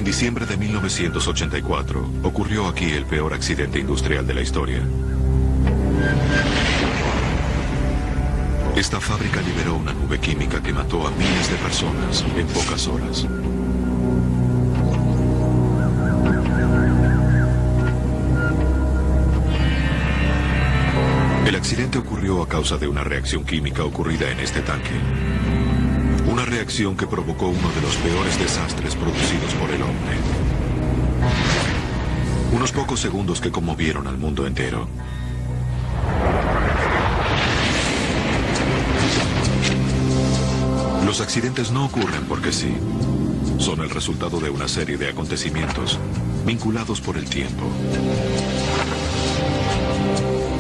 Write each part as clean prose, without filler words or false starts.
En diciembre de 1984 ocurrió aquí el peor accidente industrial de la historia. Esta fábrica liberó una nube química que mató a miles de personas en pocas horas. El accidente ocurrió a causa de una reacción química ocurrida en este tanque. Una reacción que provocó uno de los peores desastres producidos por el hombre. Unos pocos segundos que conmovieron al mundo entero. Los accidentes no ocurren porque sí. Son el resultado de una serie de acontecimientos vinculados por el tiempo.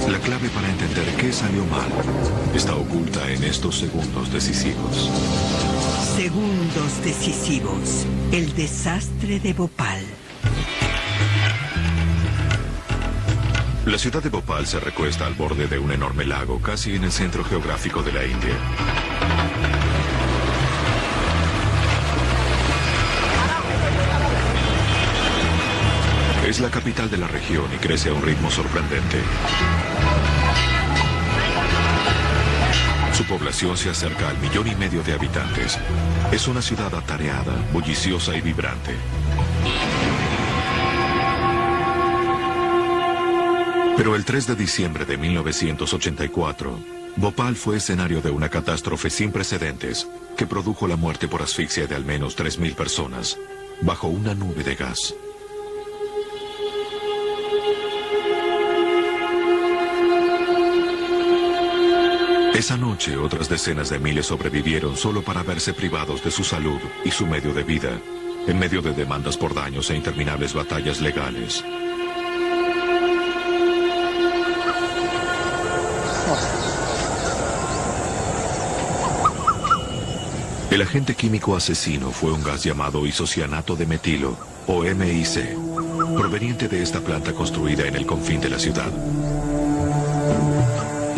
La clave para entender qué salió mal está oculta en estos segundos decisivos. Segundos decisivos. El desastre de Bhopal. La ciudad de Bhopal se recuesta al borde de un enorme lago, casi en el centro geográfico de la India. Es la capital de la región y crece a un ritmo sorprendente. Su población se acerca al 1,5 millones de habitantes. Es una ciudad atareada, bulliciosa y vibrante. Pero el 3 de diciembre de 1984, Bhopal fue escenario de una catástrofe sin precedentes que produjo la muerte por asfixia de al menos 3.000 personas bajo una nube de gas. Esa noche, otras decenas de miles sobrevivieron solo para verse privados de su salud y su medio de vida, en medio de demandas por daños e interminables batallas legales. El agente químico asesino fue un gas llamado isocianato de metilo, o MIC, proveniente de esta planta construida en el confín de la ciudad.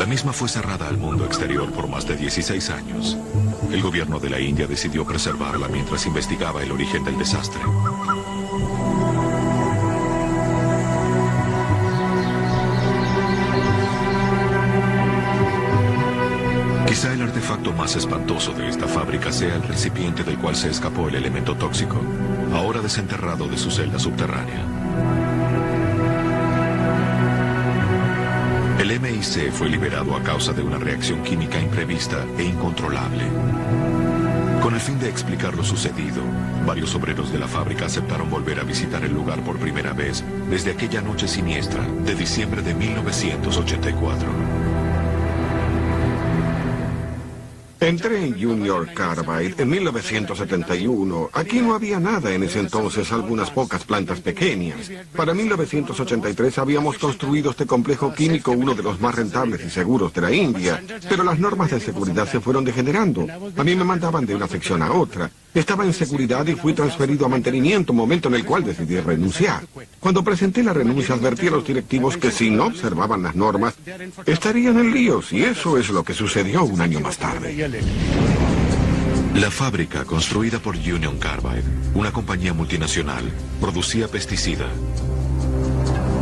La misma fue cerrada al mundo exterior por más de 16 años. El gobierno de la India decidió preservarla mientras investigaba el origen del desastre. Quizá el artefacto más espantoso de esta fábrica sea el recipiente del cual se escapó el elemento tóxico, ahora desenterrado de su celda subterránea. El MIC fue liberado a causa de una reacción química imprevista e incontrolable. Con el fin de explicar lo sucedido, varios obreros de la fábrica aceptaron volver a visitar el lugar por primera vez desde aquella noche siniestra de diciembre de 1984. Entré en Junior Carbide en 1971. Aquí no había nada en ese entonces, algunas pocas plantas pequeñas. Para 1983 habíamos construido este complejo químico, uno de los más rentables y seguros de la India. Pero las normas de seguridad se fueron degenerando. A mí me mandaban de una sección a otra. Estaba en seguridad y fui transferido a mantenimiento, momento en el cual decidí renunciar. Cuando presenté la renuncia advertí a los directivos que si no observaban las normas, estarían en líos, y eso es lo que sucedió un año más tarde. La fábrica, construida por Union Carbide, una compañía multinacional, producía pesticida.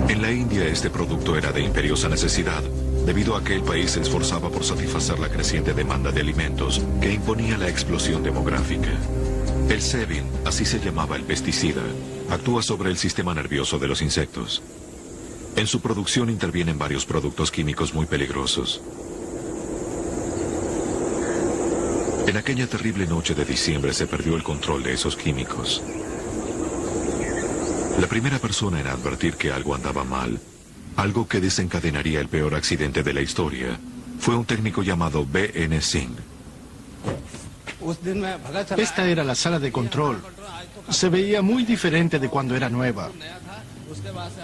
En la India este producto era de imperiosa necesidad, debido a que el país se esforzaba por satisfacer la creciente demanda de alimentos que imponía la explosión demográfica. El Sebin, así se llamaba el pesticida, actúa sobre el sistema nervioso de los insectos. En su producción intervienen varios productos químicos muy peligrosos. En aquella terrible noche de diciembre se perdió el control de esos químicos. La primera persona en advertir que algo andaba mal, algo que desencadenaría el peor accidente de la historia, fue un técnico llamado B.N. Singh. Esta era la sala de control. Se veía muy diferente de cuando era nueva.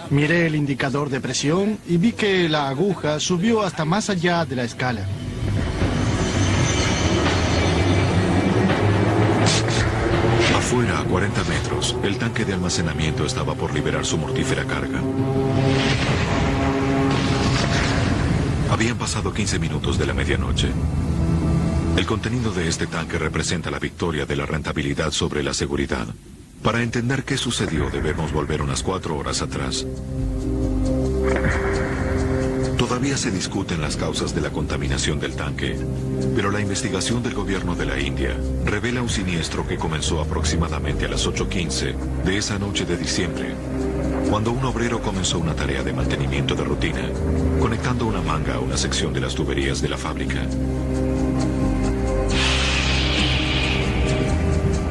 Miré el indicador de presión y vi que la aguja subió hasta más allá de la escala. Afuera, a 40 metros, el tanque de almacenamiento estaba por liberar su mortífera carga. Habían pasado 15 minutos de la medianoche. El contenido de este tanque representa la victoria de la rentabilidad sobre la seguridad. Para entender qué sucedió debemos volver unas 4 horas atrás. Todavía se discuten las causas de la contaminación del tanque, pero la investigación del gobierno de la India revela un siniestro que comenzó aproximadamente a las 8:15 de esa noche de diciembre, cuando un obrero comenzó una tarea de mantenimiento de rutina, conectando una manga a una sección de las tuberías de la fábrica.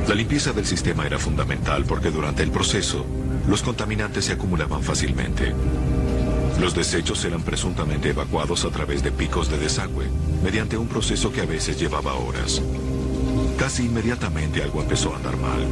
La limpieza del sistema era fundamental porque durante el proceso, los contaminantes se acumulaban fácilmente. Los desechos eran presuntamente evacuados a través de picos de desagüe, mediante un proceso que a veces llevaba horas. Casi inmediatamente algo empezó a andar mal.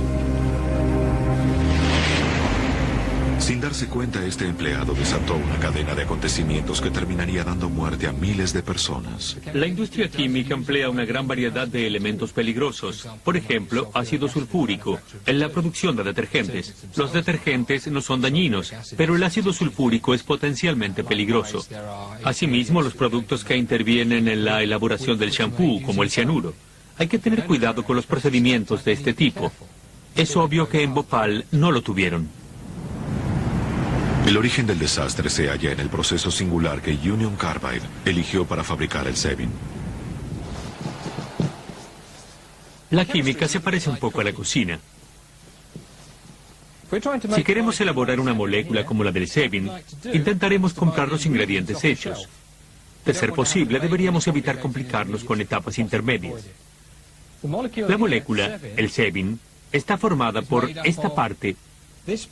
Sin darse cuenta, este empleado desató una cadena de acontecimientos que terminaría dando muerte a miles de personas. La industria química emplea una gran variedad de elementos peligrosos. Por ejemplo, ácido sulfúrico, en la producción de detergentes. Los detergentes no son dañinos, pero el ácido sulfúrico es potencialmente peligroso. Asimismo, los productos que intervienen en la elaboración del shampoo, como el cianuro. Hay que tener cuidado con los procedimientos de este tipo. Es obvio que en Bhopal no lo tuvieron. El origen del desastre se halla en el proceso singular que Union Carbide eligió para fabricar el Sebin. La química se parece un poco a la cocina. Si queremos elaborar una molécula como la del Sebin, intentaremos comprar los ingredientes hechos. De ser posible, deberíamos evitar complicarnos con etapas intermedias. La molécula, el Sebin, está formada por esta parte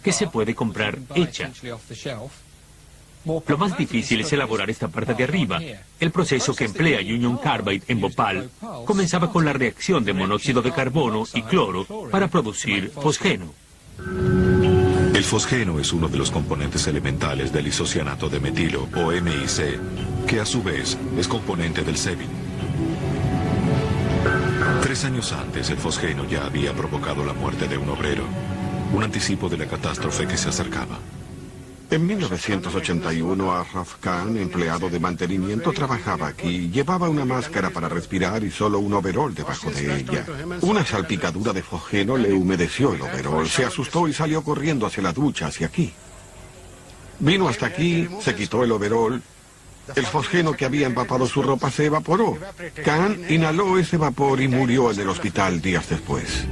que se puede comprar hecha. Lo más difícil es elaborar esta parte de arriba. El proceso que emplea Union Carbide en Bhopal comenzaba con la reacción de monóxido de carbono y cloro para producir fosgeno. El fosgeno es uno de los componentes elementales del isocianato de metilo, o MIC, que a su vez es componente del Sebin. 3 años antes, el fosgeno ya había provocado la muerte de un obrero, un anticipo de la catástrofe que se acercaba. En 1981, Ashraf Khan, empleado de mantenimiento, trabajaba aquí. Llevaba una máscara para respirar y solo un overol debajo de ella. Una salpicadura de fosgeno le humedeció el overol. Se asustó y salió corriendo hacia la ducha, hacia aquí. Vino hasta aquí, se quitó el overol. El fosgeno que había empapado su ropa se evaporó. Khan inhaló ese vapor y murió en el hospital días después.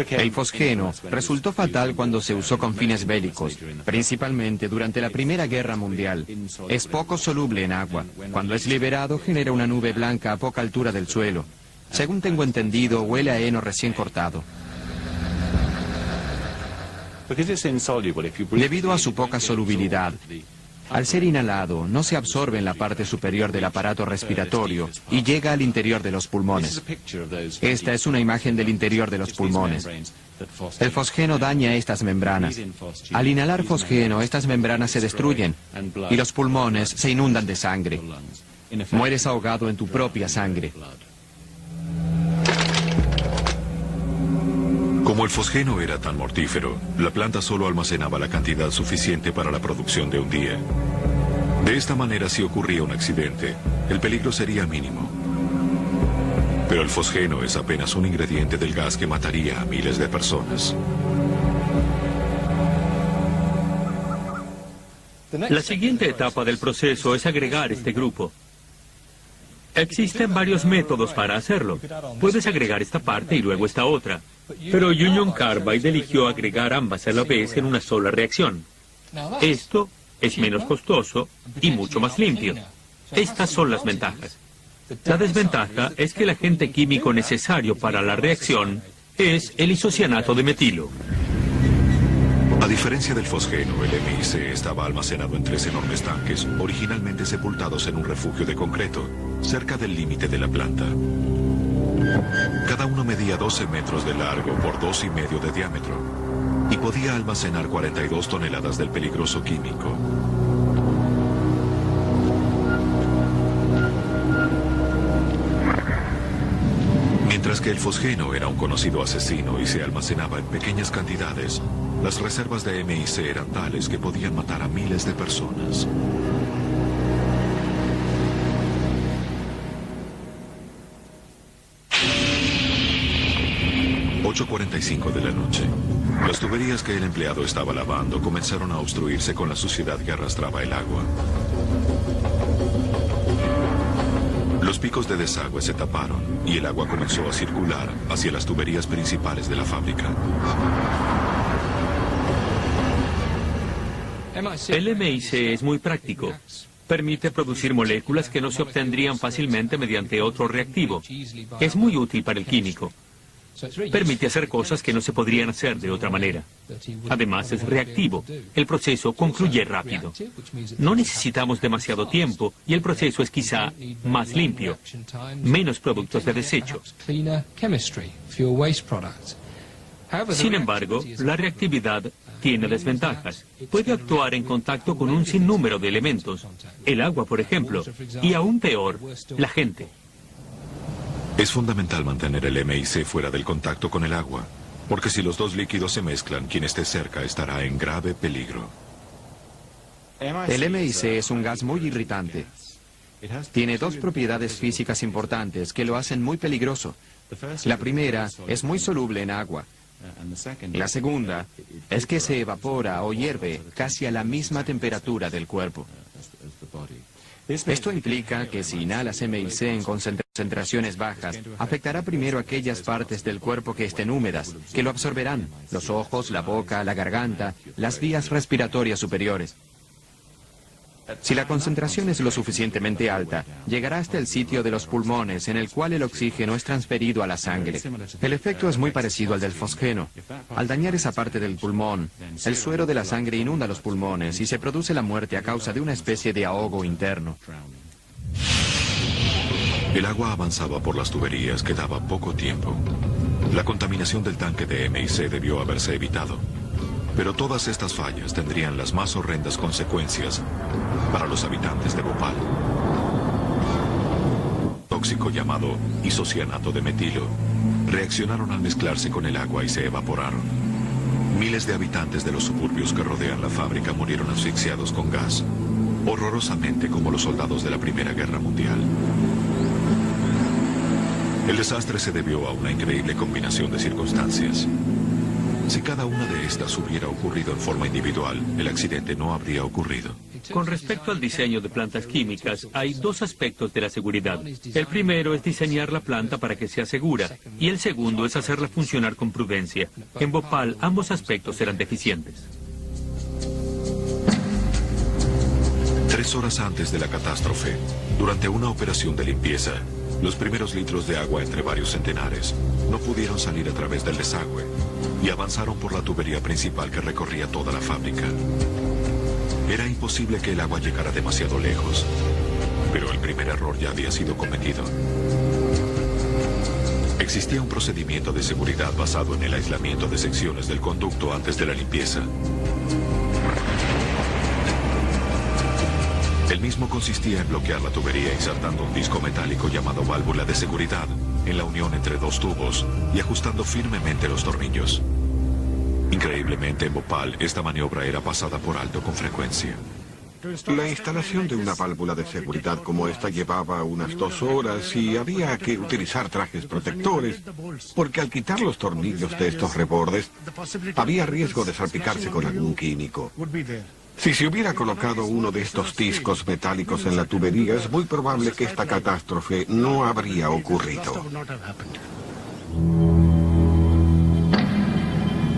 El fosgeno resultó fatal cuando se usó con fines bélicos, principalmente durante la Primera Guerra Mundial. Es poco soluble en agua. Cuando es liberado genera una nube blanca a poca altura del suelo. Según tengo entendido, huele a heno recién cortado. Debido a su poca solubilidad, al ser inhalado, no se absorbe en la parte superior del aparato respiratorio y llega al interior de los pulmones. Esta es una imagen del interior de los pulmones. El fosgeno daña estas membranas. Al inhalar fosgeno, estas membranas se destruyen y los pulmones se inundan de sangre. Mueres ahogado en tu propia sangre. Como el fosgeno era tan mortífero, la planta solo almacenaba la cantidad suficiente para la producción de un día. De esta manera, si ocurría un accidente, el peligro sería mínimo. Pero el fosgeno es apenas un ingrediente del gas que mataría a miles de personas. La siguiente etapa del proceso es agregar este grupo. Existen varios métodos para hacerlo. Puedes agregar esta parte y luego esta otra. Pero Union Carbide eligió agregar ambas a la vez en una sola reacción. Esto es menos costoso y mucho más limpio. Estas son las ventajas. La desventaja es que el agente químico necesario para la reacción es el isocianato de metilo. A diferencia del fosgeno, el MIC estaba almacenado en 3 enormes tanques, originalmente sepultados en un refugio de concreto, cerca del límite de la planta. Cada uno medía 12 metros de largo por 2,5 de diámetro y podía almacenar 42 toneladas del peligroso químico. Mientras que el fosgeno era un conocido asesino y se almacenaba en pequeñas cantidades, las reservas de MIC eran tales que podían matar a miles de personas. 8:45 de la noche. Las tuberías que el empleado estaba lavando comenzaron a obstruirse con la suciedad que arrastraba el agua. Los picos de desagüe se taparon y el agua comenzó a circular hacia las tuberías principales de la fábrica. El MIC es muy práctico. Permite producir moléculas que no se obtendrían fácilmente mediante otro reactivo. Es muy útil para el químico. Permite hacer cosas que no se podrían hacer de otra manera. Además, es reactivo. El proceso concluye rápido. No necesitamos demasiado tiempo y el proceso es quizá más limpio. Menos productos de desecho. Sin embargo, la reactividad tiene desventajas. Puede actuar en contacto con un sinnúmero de elementos. El agua, por ejemplo. Y aún peor, la gente. Es fundamental mantener el MIC fuera del contacto con el agua, porque si los dos líquidos se mezclan, quien esté cerca estará en grave peligro. El MIC es un gas muy irritante. Tiene dos propiedades físicas importantes que lo hacen muy peligroso. La primera es muy soluble en agua. La segunda es que se evapora o hierve casi a la misma temperatura del cuerpo. Esto implica que si inhalas MIC en concentraciones bajas, afectará primero aquellas partes del cuerpo que estén húmedas, que lo absorberán: los ojos, la boca, la garganta, las vías respiratorias superiores. Si la concentración es lo suficientemente alta, llegará hasta el sitio de los pulmones, en el cual el oxígeno es transferido a la sangre. El efecto es muy parecido al del fosgeno. Al dañar esa parte del pulmón, el suero de la sangre inunda los pulmones y se produce la muerte a causa de una especie de ahogo interno. El agua avanzaba por las tuberías que daba poco tiempo. La contaminación del tanque de MIC debió haberse evitado. Pero todas estas fallas tendrían las más horrendas consecuencias para los habitantes de Bhopal. Tóxico llamado isocianato de metilo reaccionaron al mezclarse con el agua y se evaporaron. Miles de habitantes de los suburbios que rodean la fábrica murieron asfixiados con gas, horrorosamente como los soldados de la Primera Guerra Mundial. El desastre se debió a una increíble combinación de circunstancias. Si cada una de estas hubiera ocurrido en forma individual, el accidente no habría ocurrido. Con respecto al diseño de plantas químicas, hay dos aspectos de la seguridad. El primero es diseñar la planta para que sea segura, y el segundo es hacerla funcionar con prudencia. En Bhopal, ambos aspectos eran deficientes. 3 horas antes de la catástrofe, durante una operación de limpieza, los primeros litros de agua entre varios centenares no pudieron salir a través del desagüe y avanzaron por la tubería principal que recorría toda la fábrica. Era imposible que el agua llegara demasiado lejos, pero el primer error ya había sido cometido. Existía un procedimiento de seguridad basado en el aislamiento de secciones del conducto antes de la limpieza. El mismo consistía en bloquear la tubería insertando un disco metálico llamado válvula de seguridad en la unión entre dos tubos y ajustando firmemente los tornillos. Increíblemente, en Bhopal, esta maniobra era pasada por alto con frecuencia. La instalación de una válvula de seguridad como esta llevaba unas 2 horas y había que utilizar trajes protectores, porque al quitar los tornillos de estos rebordes, había riesgo de salpicarse con algún químico. Si se hubiera colocado uno de estos discos metálicos en la tubería, es muy probable que esta catástrofe no habría ocurrido.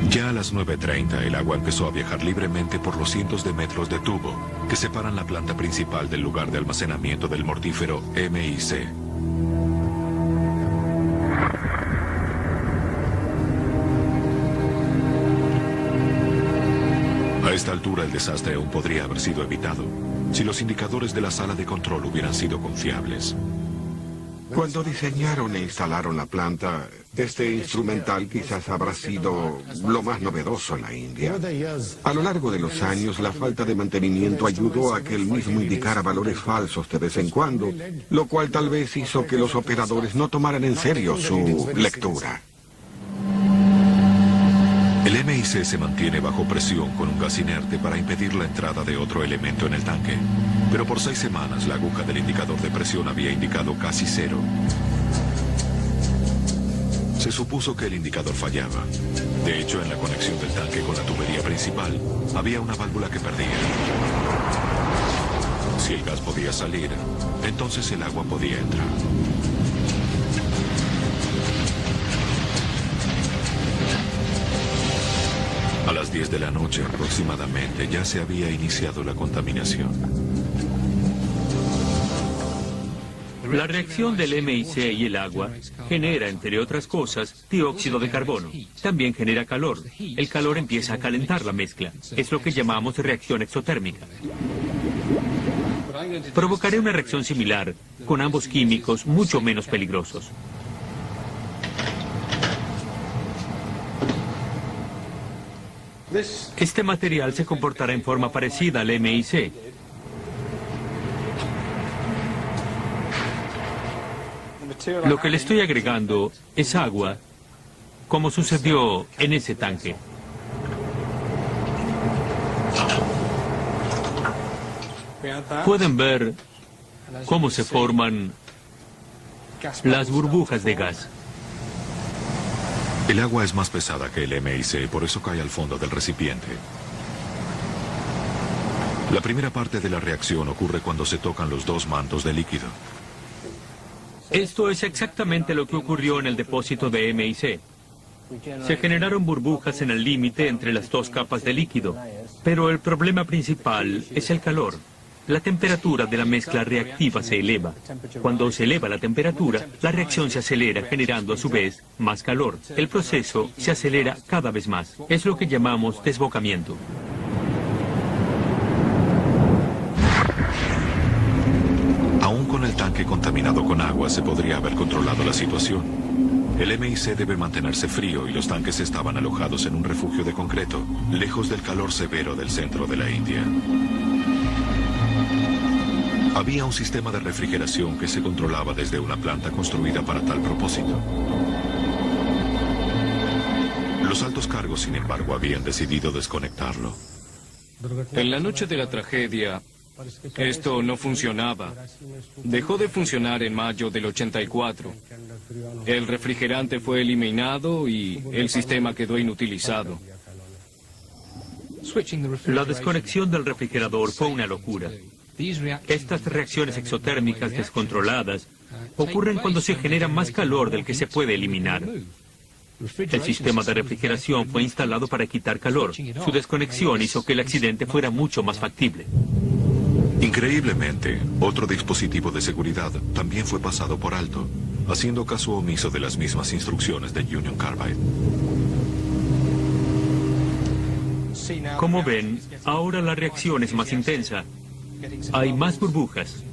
Ya a las 9:30 el agua empezó a viajar libremente por los cientos de metros de tubo que separan la planta principal del lugar de almacenamiento del mortífero MIC. A esta altura el desastre aún podría haber sido evitado si los indicadores de la sala de control hubieran sido confiables. Cuando diseñaron e instalaron la planta, este instrumental quizás habrá sido lo más novedoso en la India. A lo largo de los años, la falta de mantenimiento ayudó a que el mismo indicara valores falsos de vez en cuando, lo cual tal vez hizo que los operadores no tomaran en serio su lectura. El MIC se mantiene bajo presión con un gas inerte para impedir la entrada de otro elemento en el tanque. Pero por 6 semanas la aguja del indicador de presión había indicado casi 0. Se supuso que el indicador fallaba. De hecho, en la conexión del tanque con la tubería principal, había una válvula que perdía. Si el gas podía salir, entonces el agua podía entrar. A las 10 de la noche aproximadamente ya se había iniciado la contaminación. La reacción del MIC y el agua genera, entre otras cosas, dióxido de carbono. También genera calor. El calor empieza a calentar la mezcla. Es lo que llamamos reacción exotérmica. Provocaré una reacción similar con ambos químicos mucho menos peligrosos. Este material se comportará en forma parecida al MIC. Lo que le estoy agregando es agua, como sucedió en ese tanque. Pueden ver cómo se forman las burbujas de gas. El agua es más pesada que el MIC, por eso cae al fondo del recipiente. La primera parte de la reacción ocurre cuando se tocan los dos mantos de líquido. Esto es exactamente lo que ocurrió en el depósito de MIC. Se generaron burbujas en el límite entre las dos capas de líquido, pero el problema principal es el calor. La temperatura de la mezcla reactiva se eleva. Cuando se eleva la temperatura, la reacción se acelera, generando a su vez más calor. El proceso se acelera cada vez más. Es lo que llamamos desbocamiento. Aún con el tanque contaminado con agua se podría haber controlado la situación. El MIC debe mantenerse frío y los tanques estaban alojados en un refugio de concreto, lejos del calor severo del centro de la India. Había un sistema de refrigeración que se controlaba desde una planta construida para tal propósito. Los altos cargos, sin embargo, habían decidido desconectarlo. En la noche de la tragedia, esto no funcionaba. Dejó de funcionar en mayo del 84. El refrigerante fue eliminado y el sistema quedó inutilizado. La desconexión del refrigerador fue una locura. Estas reacciones exotérmicas descontroladas ocurren cuando se genera más calor del que se puede eliminar. El sistema de refrigeración fue instalado para quitar calor. Su desconexión hizo que el accidente fuera mucho más factible. Increíblemente, otro dispositivo de seguridad también fue pasado por alto, haciendo caso omiso de las mismas instrucciones de Union Carbide. Como ven, ahora la reacción es más intensa. Hay más burbujas.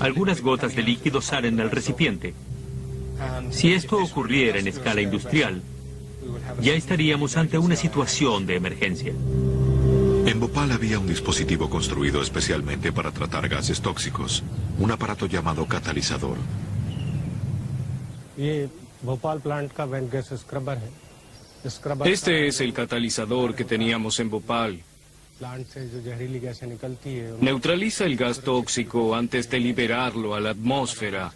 Algunas gotas de líquido salen del recipiente. Si esto ocurriera en escala industrial, ya estaríamos ante una situación de emergencia. En Bhopal había un dispositivo construido especialmente para tratar gases tóxicos, un aparato llamado catalizador. Este es el catalizador que teníamos en Bhopal. Neutraliza el gas tóxico antes de liberarlo a la atmósfera.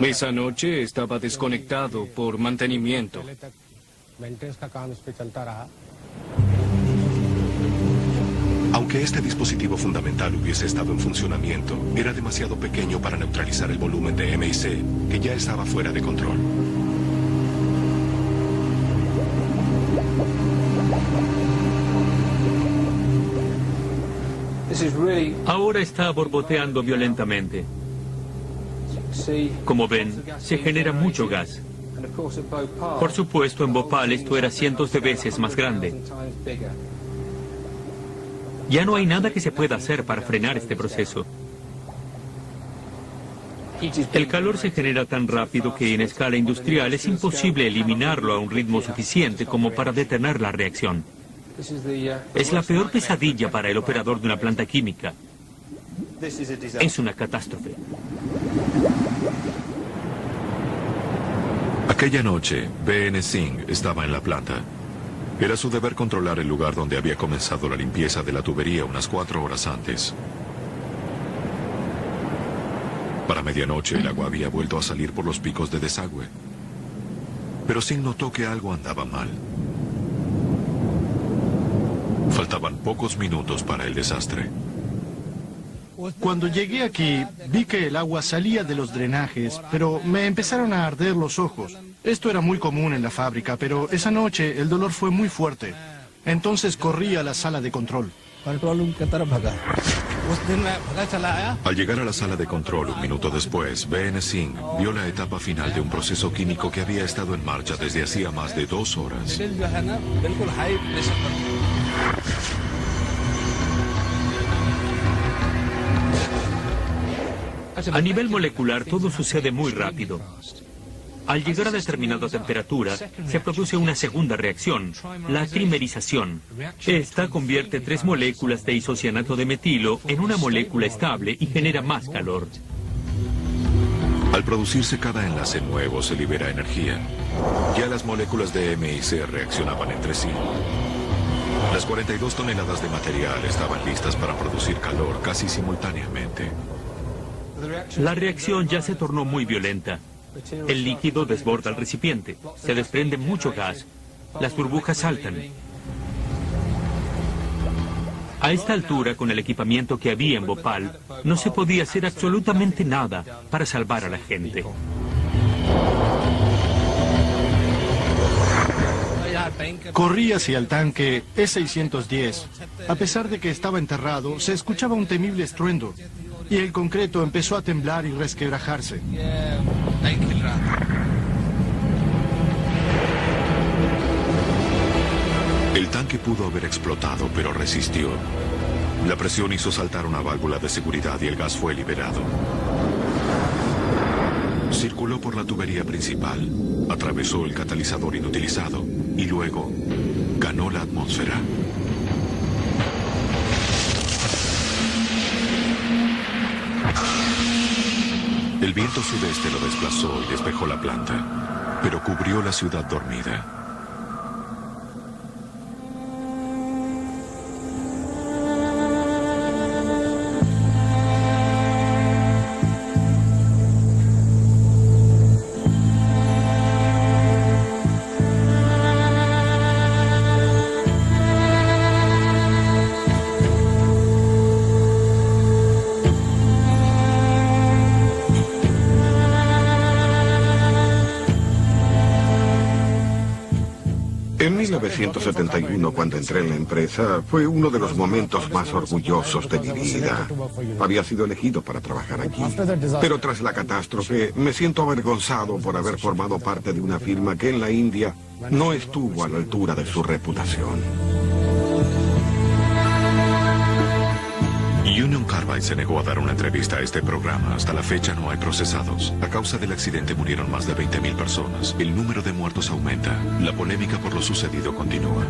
Esa noche estaba desconectado por mantenimiento. Aunque este dispositivo fundamental hubiese estado en funcionamiento, era demasiado pequeño para neutralizar el volumen de MIC, que ya estaba fuera de control. Ahora está borboteando violentamente. Como ven, se genera mucho gas. Por supuesto, en Bhopal esto era cientos de veces más grande. Ya no hay nada que se pueda hacer para frenar este proceso. El calor se genera tan rápido que en escala industrial es imposible eliminarlo a un ritmo suficiente como para detener la reacción. Es la peor pesadilla para el operador de una planta química. Es una catástrofe. Aquella noche, B.N. Singh estaba en la planta. Era su deber controlar el lugar donde había comenzado la limpieza de la tubería unas 4 horas antes. Para medianoche el agua había vuelto a salir por los picos de desagüe. Pero Singh notó que algo andaba mal. Faltaban pocos minutos para el desastre. Cuando llegué aquí, vi que el agua salía de los drenajes, pero me empezaron a arder los ojos. Esto era muy común en la fábrica, pero esa noche el dolor fue muy fuerte. Entonces corrí a la sala de control. Al llegar a la sala de control un minuto después, B.N. Singh vio la etapa final de un proceso químico que había estado en marcha desde hacía más de 2 horas. A nivel molecular todo sucede muy rápido. Al llegar a determinada temperatura, se produce una segunda reacción, la trimerización. Esta convierte 3 moléculas de isocianato de metilo en una molécula estable y genera más calor. Al producirse cada enlace nuevo se libera energía. Ya las moléculas de M y C reaccionaban entre sí. Las 42 toneladas de material estaban listas para producir calor casi simultáneamente. La reacción ya se tornó muy violenta. El líquido desborda el recipiente, se desprende mucho gas, las burbujas saltan. A esta altura, con el equipamiento que había en Bhopal, no se podía hacer absolutamente nada para salvar a la gente. Corrí hacia el tanque E610. A pesar de que estaba enterrado, se escuchaba un temible estruendo. Y el concreto empezó a temblar y resquebrajarse. El tanque pudo haber explotado, pero resistió. La presión hizo saltar una válvula de seguridad y el gas fue liberado. Circuló por la tubería principal, atravesó el catalizador inutilizado y luego ganó la atmósfera. El viento sudeste lo desplazó y despejó la planta, pero cubrió la ciudad dormida. En 1971, cuando entré en la empresa, fue uno de los momentos más orgullosos de mi vida. Había sido elegido para trabajar aquí. Pero tras la catástrofe, me siento avergonzado por haber formado parte de una firma que en la India no estuvo a la altura de su reputación. Union Carbide se negó a dar una entrevista a este programa. Hasta la fecha no hay procesados. A causa del accidente murieron más de 20.000 personas. El número de muertos aumenta. La polémica por lo sucedido continúa.